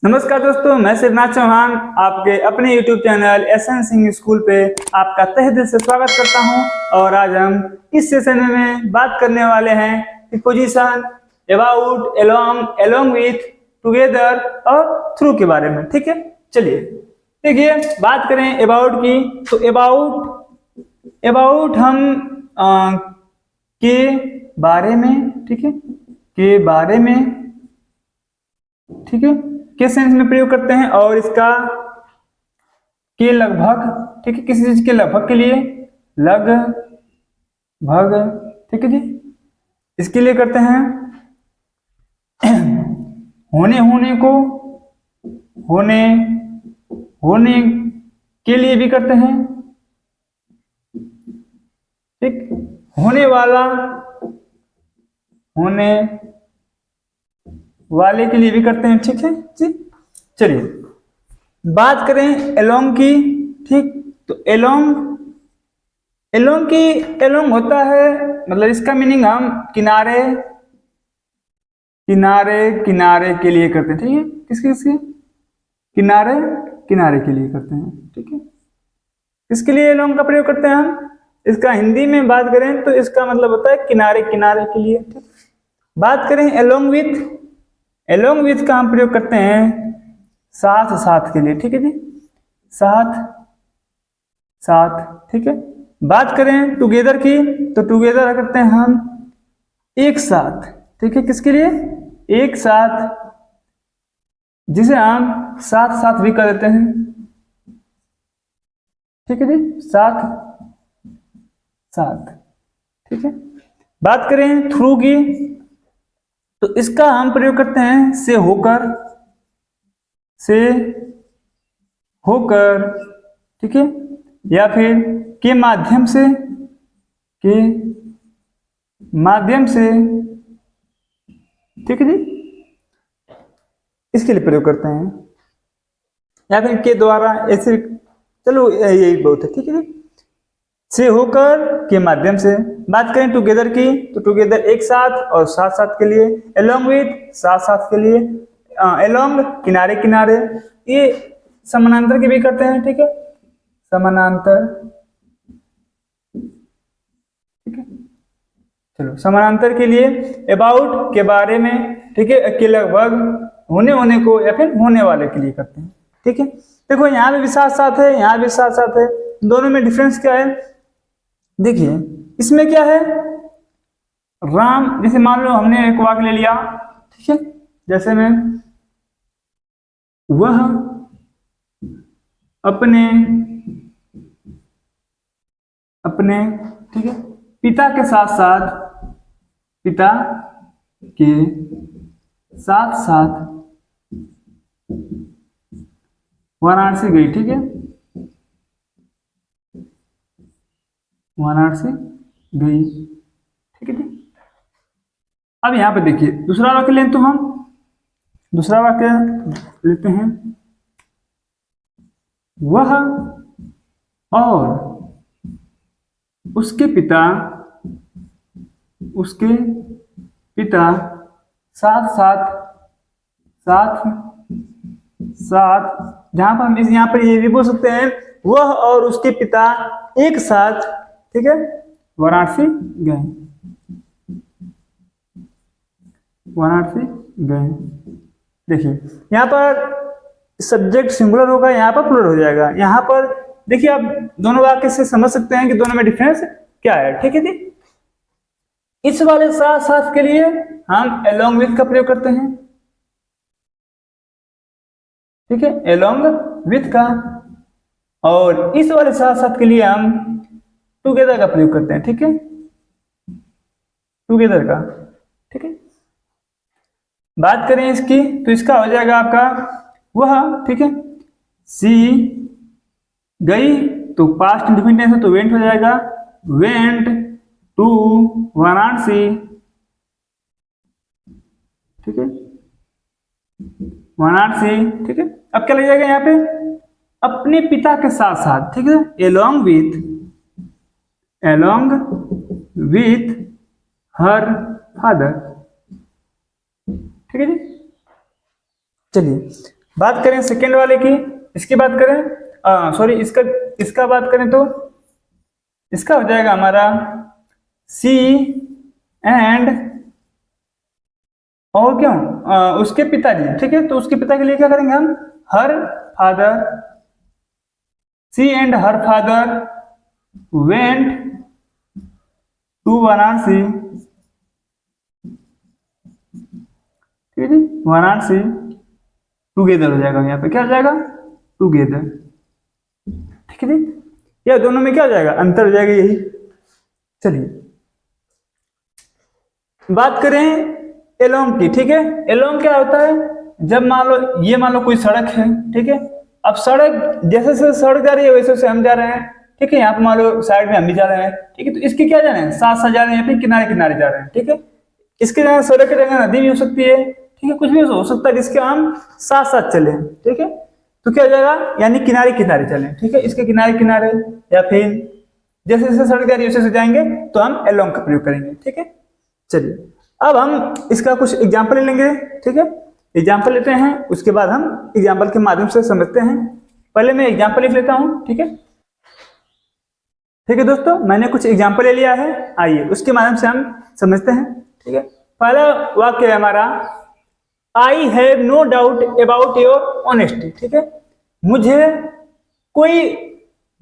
नमस्कार दोस्तों, मैं शिवनाथ चौहान आपके अपने YouTube channel SN Singh school पे आपका तहे दिल से स्वागत करता हूं। और आज हम इस सेशन में बात करने वाले हैं preposition, about, along with, together और थ्रू के बारे में। ठीक है, चलिए देखिए बात करें अबाउट की। तो अबाउट हम के बारे में, ठीक है, के बारे में, ठीक है, किस सेंस में प्रयोग करते हैं। और इसका के लगभग, ठीक है, किसी चीज के लगभग के लिए लगभग, ठीक है जी, इसके लिए करते हैं। होने को होने के लिए भी करते हैं। ठीक, होने वाले के लिए भी करते हैं। ठीक है जी, चलिए बात करें एलोंग की। ठीक, तो एलोंग होता है, मतलब इसका मीनिंग हम किनारे के लिए करते हैं। ठीक है, किसके किनारे के लिए करते हैं। ठीक है, किसके लिए एलोंग का प्रयोग करते हैं हम। इसका हिंदी में बात करें तो इसका मतलब होता है किनारे के लिए। ठीक, बात करें एलोंग विथ का हम प्रयोग करते हैं साथ के लिए। ठीक है जी, साथ, ठीक है। बात करें टुगेदर की, तो टुगेदर करते हैं हम एक साथ। ठीक है, किसके लिए, एक साथ, जिसे हम साथ भी कर देते हैं। ठीक है जी, साथ, ठीक है। बात करें थ्रू की, तो इसका हम प्रयोग करते हैं से होकर, ठीक है, या फिर के माध्यम से, ठीक है जी, इसके लिए प्रयोग करते हैं, या फिर के द्वारा, ऐसे। चलो यही बहुत है। ठीक है जी, से होकर, के माध्यम से। बात करें टुगेदर की, तो टुगेदर एक साथ और साथ के लिए। एलोंग विथ साथ के लिए। एलोंग किनारे, ये समानांतर के भी करते हैं। ठीक है, समानांतर, ठीक है, चलो समानांतर के लिए। अबाउट के बारे में, ठीक है, के लगभग, होने को या फिर होने वाले के लिए करते हैं। ठीक है, देखो यहाँ भी साथ है, यहाँ भी साथ है, दोनों में डिफरेंस क्या है। देखिए इसमें क्या है, राम, जैसे मान लो हमने एक वाक्य ले लिया, ठीक है, जैसे में वह अपने, ठीक है, पिता के साथ वाराणसी गई। ठीक है, वाराणसी गई। ठीक है जी, अब यहां पे देखिए दूसरा वाक्य लें, तो हम दूसरा वाक्य लेते हैं। वह और उसके पिता साथ, जहां पर हम यहां पर ये भी बोल सकते हैं, वह और उसके पिता एक साथ, ठीक है, वाराणसी गए। देखिए यहाँ पर सब्जेक्ट सिंगुलर होगा, यहाँ पर प्लूरल हो जाएगा। यहाँ पर देखिए आप दोनों वाक्य से समझ सकते हैं कि दोनों में डिफरेंस क्या है। ठीक है जी, इस वाले साथ के लिए हम एलोंग विथ का प्रयोग करते हैं। ठीक है, एलोंग विथ का। और इस वाले साथ के लिए हम टुगेदर का प्रयोग करते हैं। ठीक है, टुगेदर का। ठीक है, बात करें इसकी, तो इसका हो जाएगा आपका वह, ठीक है, सी गई, तो पास्ट इंडेफिनिट है, तो वेंट हो जाएगा, वेंट टू वाराणसी। ठीक है, वाराणसी। ठीक है, अब क्या लग जाएगा यहाँ पे, अपने पिता के साथ। ठीक है, एलोंग विथ हर फादर। ठीक है जी, चलिए बात करें सेकेंड वाले की, इसकी बात करें सॉरी इसका बात करें तो इसका हो जाएगा हमारा सी एंड और क्यों उसके पिताजी, ठीक है। तो उसके पिता के लिए क्या करेंगे हम, her father, see and her father went to Varanasi, ठीक है, वाराणसी टुगेदर हो जाएगा, यहाँ पे क्या हो जाएगा, टुगेदर, ठीक है जी। यह दोनों में क्या हो जाएगा, अंतर हो जाएगा यही। चलिए बात करें एलोंग की, ठीक है। एलोंग क्या होता है, जब मान लो कोई सड़क है, ठीक है। अब सड़क जैसे जैसे सड़क जा रही है वैसे वैसे हम जा रहे हैं, ठीक है। यहाँ पे मान लो साइड में हम भी जा रहे हैं, ठीक है। तो इसके क्या जा रहे हैं, साथ साथ जा रहे हैं, फिर किनारे किनारे जा रहे हैं, ठीक है। इसके जगह सड़क की जगह नदी भी हो सकती है, ठीक है, कुछ भी हो सकता है जिसके हम साथ साथ चले, ठीक है। तो क्या हो जाएगा, यानी किनारे किनारे चले, ठीक है। इसके किनारे किनारे या फिर जैसे जैसे सड़क जा रही है वैसे वैसे जाएंगे तो हम एलोंग का प्रयोग करेंगे, ठीक है। चलिए अब हम इसका कुछ एग्जाम्पल ले लेंगे, ठीक है। एग्जाम्पल लेते हैं, उसके बाद हम एग्जाम्पल के माध्यम से समझते हैं। पहले मैं एग्जाम्पल लिख लेता हूं, ठीक है। ठीक है दोस्तों, मैंने कुछ एग्जाम्पल ले लिया है, आइए उसके माध्यम से हम समझते हैं, ठीक है। पहला वाक्य है हमारा, I have no doubt about your honesty, ठीक है। मुझे कोई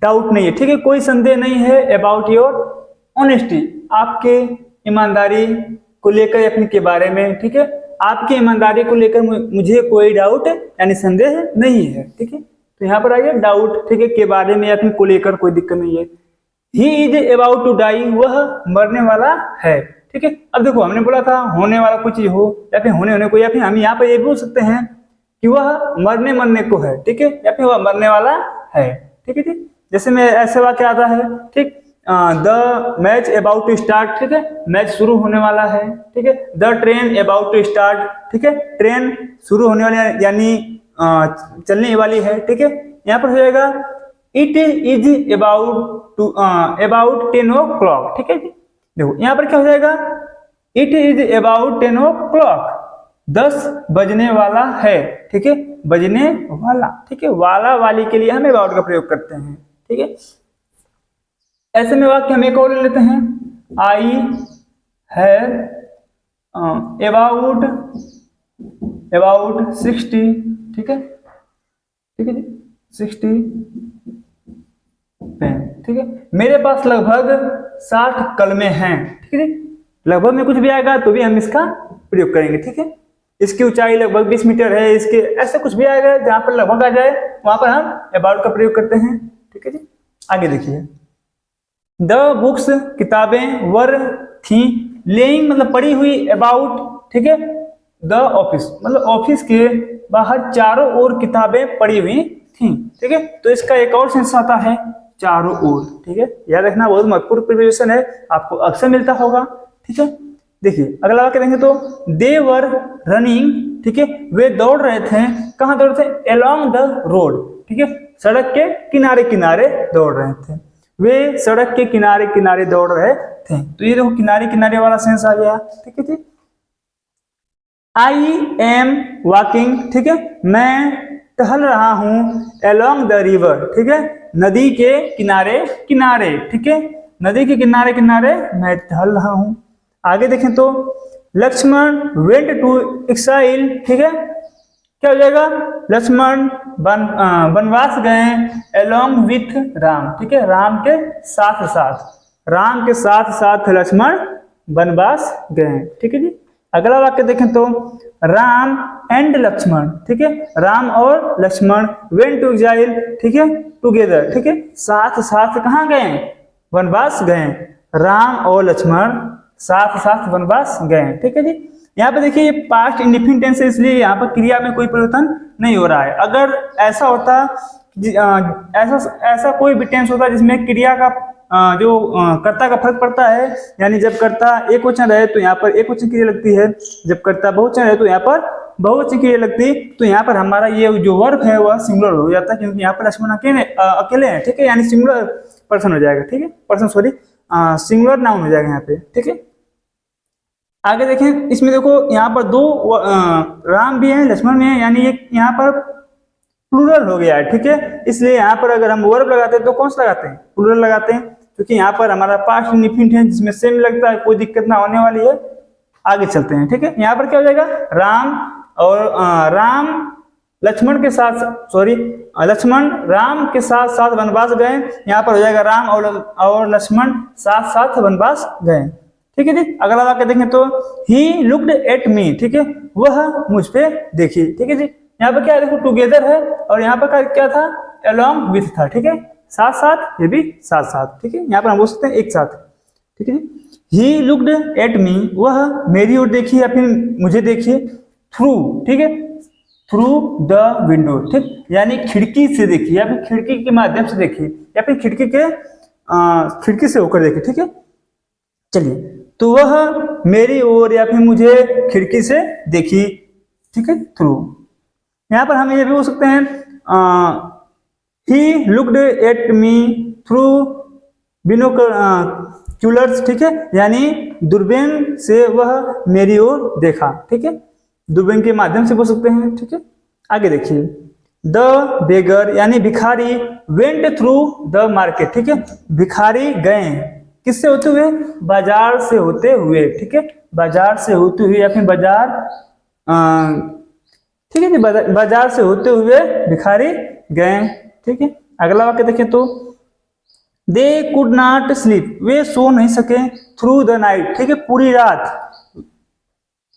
डाउट नहीं है, ठीक है, कोई संदेह नहीं है अबाउट योर ऑनेस्टी, आपके ईमानदारी को लेकर, अपने के बारे में, ठीक है। आपकी ईमानदारी को लेकर मुझे कोई डाउट यानी संदेह नहीं है, ठीक है। तो यहाँ पर आइए डाउट, ठीक है, के बारे में या फिर को लेकर कोई दिक्कत नहीं है। He is about to die, वह मरने वाला है, ठीक है। अब देखो हमने बोला था होने वाला कुछ हो या फिर होने को, या फिर हम यहाँ पर ये बोल सकते हैं कि वह मरने को है, ठीक है, या फिर वह मरने वाला है, ठीक है जी। जैसे में ऐसे वाक्य आता है, ठीक, the match about to start, ठीक है, मैच शुरू होने वाला है, ठीक है। The train about to start, ठीक है, ट्रेन शुरू होने वाली यानी चलने वाली है, ठीक है। यहाँ पर हो जाएगा इट इज अबाउट 10 o'clock, ठीक है जी। देखो यहाँ पर क्या हो जाएगा, इट इज अबाउट 10 o'clock, 10 बजने वाला है, ठीक है, बजने वाला, ठीक है। वाला वाली के लिए हम अबाउट का प्रयोग करते हैं, ठीक है। ऐसे में वाक्य हम एक और ले लेते हैं, आई हैव अबाउट 60, ठीक है, ठीक है जी, 60 पेन, ठीक है। मेरे पास लगभग 60 कलमें हैं, ठीक है जी। लगभग में कुछ भी आएगा तो भी हम इसका प्रयोग करेंगे, ठीक है। इसकी ऊंचाई लगभग 20 मीटर है, इसके ऐसे कुछ भी आएगा जहां पर लगभग आ जाए वहां पर हम अबाउट का प्रयोग करते हैं, ठीक है जी। आगे देखिए, द बुक्स किताबें वर थी, लेइंग मतलब पड़ी हुई, अबाउट, ठीक है, द ऑफिस मतलब ऑफिस के बाहर चारों ओर किताबें पड़ी हुई थी, ठीक है। तो इसका एक और सेंस आता है चारों ओर, ठीक है। याद रखना बहुत महत्वपूर्ण प्रिपोजिशन है, आपको अक्सर मिलता होगा, ठीक है। देखिए अगला वाक्य देखेंगे तो दे वर रनिंग, ठीक है, वे दौड़ रहे थे, कहाँ दौड़ रहे थे, अलोंग द रोड, ठीक है, सड़क के किनारे किनारे दौड़ रहे थे, वे सड़क के किनारे किनारे दौड़ रहे थे। तो ये देखो किनारे किनारे वाला सेंस आ गया, ठीक है जी। आई एम वॉकिंग, ठीक है, मैं टहल रहा हूं, अलोंग द रिवर, ठीक है, नदी के किनारे किनारे, ठीक है, नदी के किनारे किनारे मैं टहल रहा हूं। आगे देखें तो लक्ष्मण वेंट टू एक्साइल, ठीक है, क्या हो जाएगा, लक्ष्मण वनवास गए, अलोंग विथ राम, ठीक है, राम के साथ साथ, राम के साथ साथ लक्ष्मण वनवास गए, ठीक है जी। अगला वाक्य देखें तो राम एंड लक्ष्मण, ठीक है, राम और लक्ष्मण वेंट टू एक्साइल, ठीक है, टुगेदर, ठीक है, साथ साथ कहाँ गए, वनवास गए, राम और लक्ष्मण साथ साथ वनवास गए, ठीक है जी। यहाँ पे देखिए ये पास्ट इंडेफिनिट टेंस है, इसलिए यहाँ पर क्रिया में कोई परिवर्तन नहीं हो रहा है। अगर ऐसा होता ऐसा कोई भी टेंस होता जिसमें क्रिया का जो कर्ता का फर्क पड़ता है, यानी जब कर्ता एक वचन रहे तो यहाँ पर एक वचन क्रिया लगती है, जब कर्ता बहुवचन रहे तो यहाँ पर बहुवचन क्रिया लगती, तो यहाँ पर हमारा ये जो वर्ब है वह सिंगुलर हो जाता है, क्योंकि यहाँ पर लक्ष्मण अकेले हैं, ठीक है, यानी सिंगुलर पर्सन हो जाएगा, ठीक है, पर्सन सॉरी सिंगुलर नाउन हो जाएगा यहाँ पे, ठीक है। आगे देखें, इसमें देखो यहाँ पर दो राम भी हैं लक्ष्मण भी हैं, यानी एक यहाँ पर प्लूरल हो गया है, ठीक है। इसलिए यहाँ पर अगर हम वर्ब लगाते हैं तो कौन सा लगाते हैं, प्लूरल लगाते हैं, क्योंकि यहाँ पर हमारा पास्ट इंडिफिनिट है जिसमें सेम लगता है, कोई दिक्कत ना होने वाली है। आगे चलते हैं, ठीक है। यहाँ पर क्या हो जाएगा, राम और राम लक्ष्मण के साथ, सॉरी लक्ष्मण राम के साथ साथ वनवास गए। यहाँ पर हो जाएगा राम और लक्ष्मण साथ साथ वनवास गए, ठीक है जी। अगला वाक्य देखें तो ही लुक्ड एट मी, ठीक है, वह मुझ पे देखी, ठीक है जी। यहाँ पर क्या है, देखो टुगेदर है और यहाँ पर क्या था, अलोंग विथ था, ठीक है, साथ साथ, ये भी साथ साथ, ठीक है। यहाँ पर हम बोल सकते हैं एक साथ, ठीक है जी। ही लुक्ड एट मी, वह मेरी ओर देखी या फिर मुझे देखिए, थ्रू, ठीक है, थ्रू द विंडो, ठीक, यानी खिड़की से देखी या फिर खिड़की के माध्यम से देखी या फिर खिड़की से होकर देखी, ठीक है। चलिए, तो वह मेरी ओर या फिर मुझे खिड़की से देखी, ठीक है, थ्रू। यहाँ पर हम ये भी बोल सकते हैं he looked at me through binoculars, ठीक है, यानी दूरबीन से वह मेरी ओर देखा, ठीक है, दूरबीन के माध्यम से बोल सकते हैं, ठीक है। आगे देखिए, द बेगर यानी भिखारी वेंट थ्रू द मार्केट, ठीक है, भिखारी गए किससे होते हुए, बाजार से होते हुए, ठीक है, बाजार से होते हुए या फिर बाजार, ठीक है जी, बाजार से होते हुए भिखारी गए, ठीक है। अगला वाक्य देखें तो दे कुड नॉट स्लीप, वे सो नहीं सके, थ्रू द नाइट, ठीक है, पूरी रात,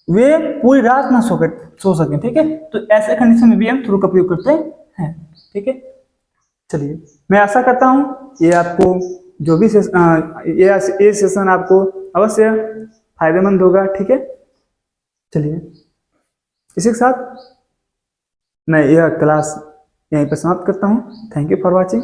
वे पूरी रात ना सो सके, ठीक है। तो ऐसे कंडीशन में भी हम थ्रू का प्रयोग करते हैं, ठीक है। चलिए, मैं आशा करता हूं ये आपको जो भी ये सेशन आपको अवश्य फायदेमंद होगा, ठीक है। चलिए, इसी के साथ मैं यह क्लास यहीं पर समाप्त करता हूं। Thank you for watching.